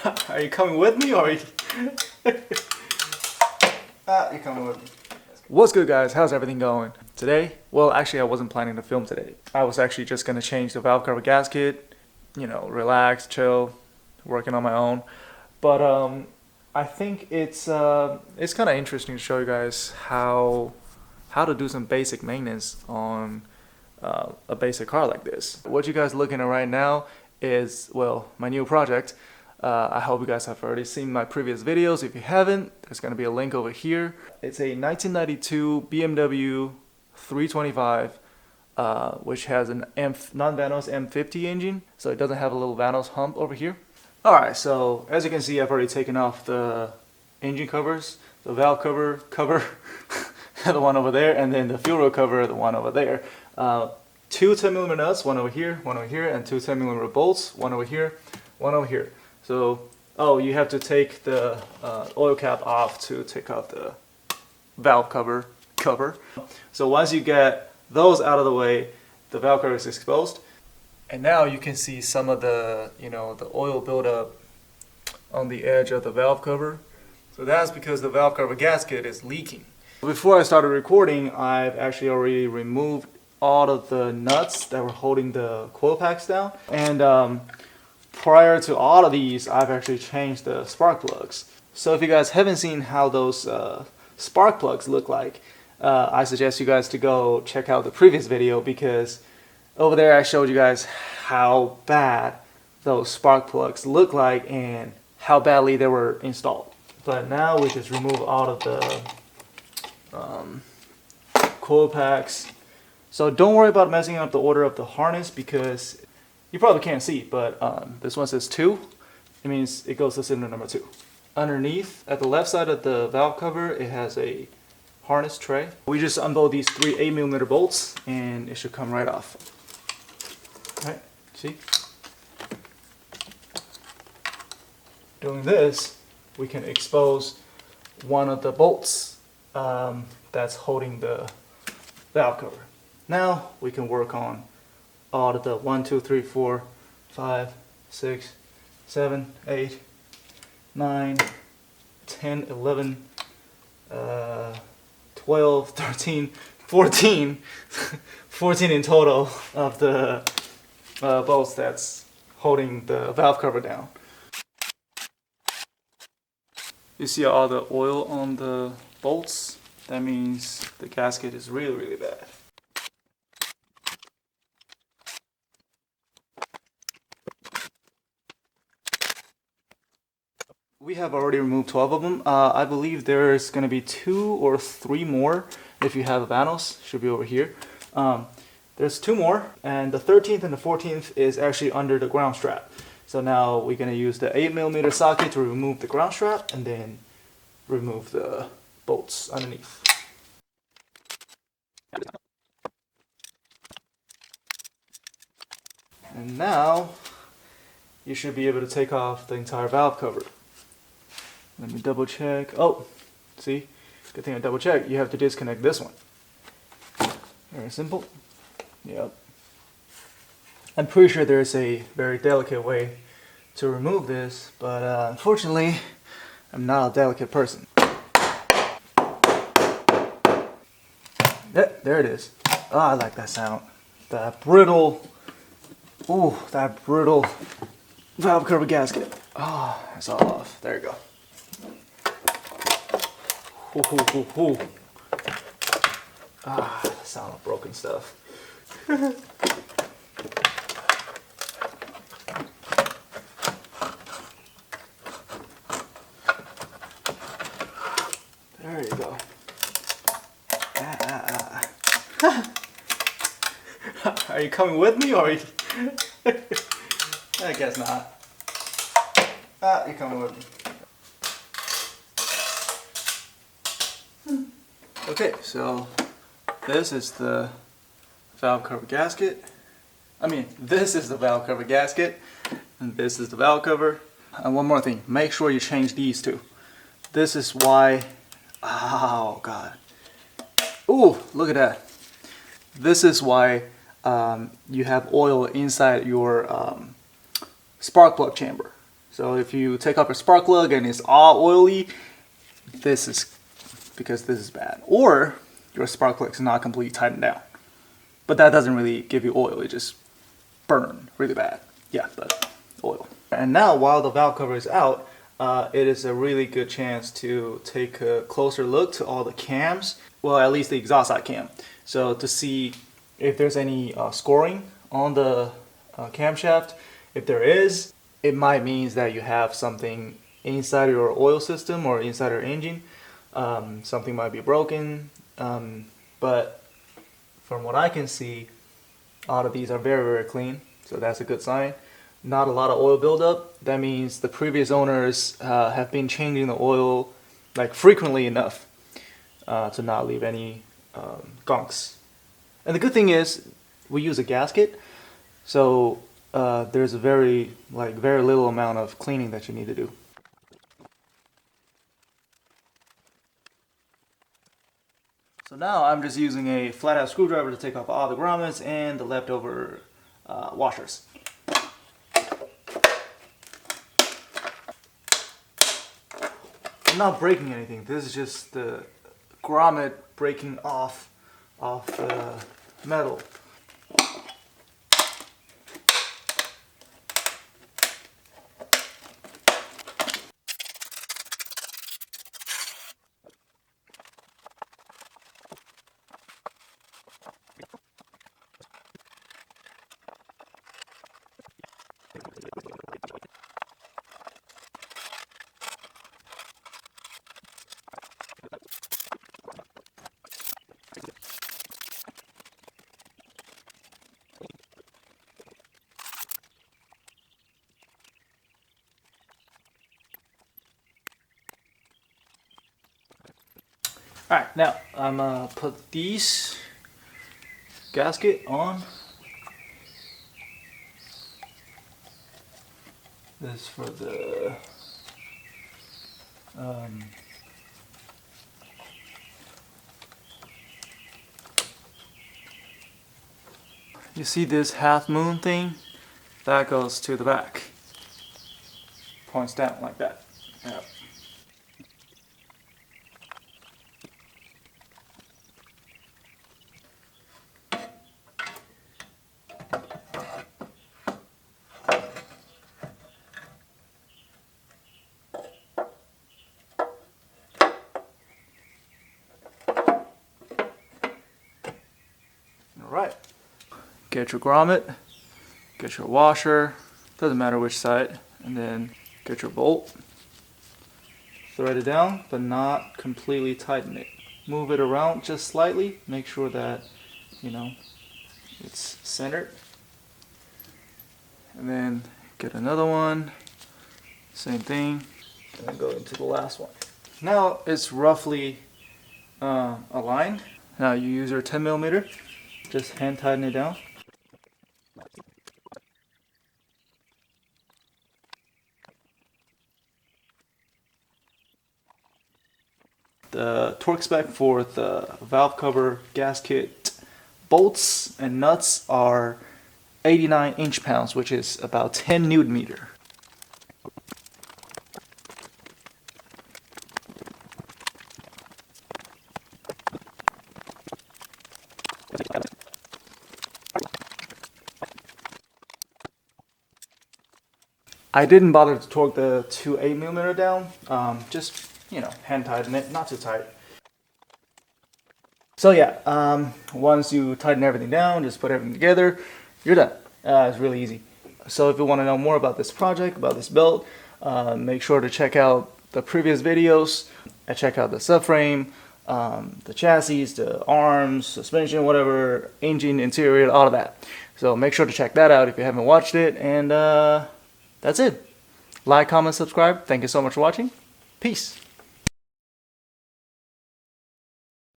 Are you coming with me, or are you... You're coming with me. What's good, guys? How's everything going? Today, well, actually I wasn't planning to film today. I was actually just gonna change the valve cover gasket, you know, relax, chill, working on my own. But I think it's kind of interesting to show you guys how to do some basic maintenance on a basic car like this. What you guys are looking at right now is, well, my new project. I hope you guys have already seen my previous videos. If you haven't, there's going to be a link over here. It's a 1992 BMW 325, which has an non-vanos M50 engine, so it doesn't have a little vanos hump over here. Alright, so as you can see, I've already taken off the engine covers, the valve cover, the one over there, and then the fuel rail cover, the one over there. Two 10mm nuts, one over here, and two 10mm bolts, one over here, one over here. So, oh, you have to take the oil cap off to take off the valve cover. So once you get those out of the way, the valve cover is exposed. And now you can see some of the, the oil buildup on the edge of the valve cover. So that's because the valve cover gasket is leaking. Before I started recording, I've actually already removed all of the nuts that were holding the coil packs down. And prior to all of these, I've actually changed the spark plugs. So if you guys haven't seen how those spark plugs look like, I suggest you guys to go check out the previous video, because over there I showed you guys how bad those spark plugs look like and how badly they were installed. But now we just remove all of the coil packs. So don't worry about messing up the order of the harness, because you probably can't see, but this one says 2. It means it goes to cylinder number 2. Underneath, at the left side of the valve cover, it has a harness tray. We just unbolt these 3 8mm bolts and it should come right off. Alright, see? Doing this, we can expose one of the bolts that's holding the valve cover. Now we can work on all of the 1, 2, 3, 4, 5, 6, 7, 8, 9, 10, 11, 12, 13, 14, 14 in total of the bolts that's holding the valve cover down. You see all the oil on the bolts? That means the gasket is really, really bad. We have already removed 12 of them. I believe there's going to be 2 or 3 more if you have a vanos. Should be over here. There's 2 more, and the 13th and the 14th is actually under the ground strap. So now we're going to use the 8mm socket to remove the ground strap and then remove the bolts underneath. And now you should be able to take off the entire valve cover. Let me double check. Oh, see? Good thing I double checked. You have to disconnect this one. Very simple. Yep. I'm pretty sure there's a very delicate way to remove this, but unfortunately, I'm not a delicate person. Yeah, there it is. Oh, I like that sound. That brittle, ooh, that brittle valve cover gasket. Oh, it's all off. There you go. Ah, the sound of broken stuff. There you go. Are you coming with me, or are you... I guess not. You're coming with me. Okay, so this is the valve cover gasket. This is the valve cover gasket, and this is the valve cover. And one more thing, make sure you change these two. This is why, oh God. Ooh, look at that. This is why you have oil inside your spark plug chamber. So if you take off your spark plug and it's all oily, this is because this is bad. Or your spark plug is not completely tightened down. But that doesn't really give you oil, it just burn really bad. Yeah, but oil. And now while the valve cover is out, it is a really good chance to take a closer look to all the cams. Well, at least the exhaust side cam. So to see if there's any scoring on the camshaft. If there is, it might mean that you have something inside your oil system or inside your engine. Something might be broken, but from what I can see, all of these are very, very clean, so that's a good sign. Not a lot of oil buildup. That means the previous owners have been changing the oil like frequently enough to not leave any gunks. And the good thing is we use a gasket, so there's a very little amount of cleaning that you need to do. So now I'm just using a flathead screwdriver to take off all the grommets and the leftover washers. I'm not breaking anything. This is just the grommet breaking off the metal. Alright, now I'm gonna put these gasket on. This for the you see this half moon thing? That goes to the back. Points down like that. Yep. Alright, get your grommet, get your washer, doesn't matter which side, and then get your bolt, thread it down, but not completely tighten it. Move it around just slightly, make sure that, you know, it's centered. And then get another one, same thing, and then go into the last one. Now it's roughly aligned. Now you use your 10mm. Just hand tighten it down. The torque spec for the valve cover gasket bolts and nuts are 89 inch-pounds, which is about 10 Newton-meter. I didn't bother to torque the two 8mm down, just, you know, hand tighten it, not too tight. So yeah, once you tighten everything down, just put everything together, you're done. It's really easy. So if you want to know more about this project, about this build, make sure to check out the previous videos. Check out the subframe, the chassis, the arms, suspension, whatever, engine, interior, all of that. So make sure to check that out if you haven't watched it, and that's it. Like, comment, subscribe. Thank you so much for watching. Peace.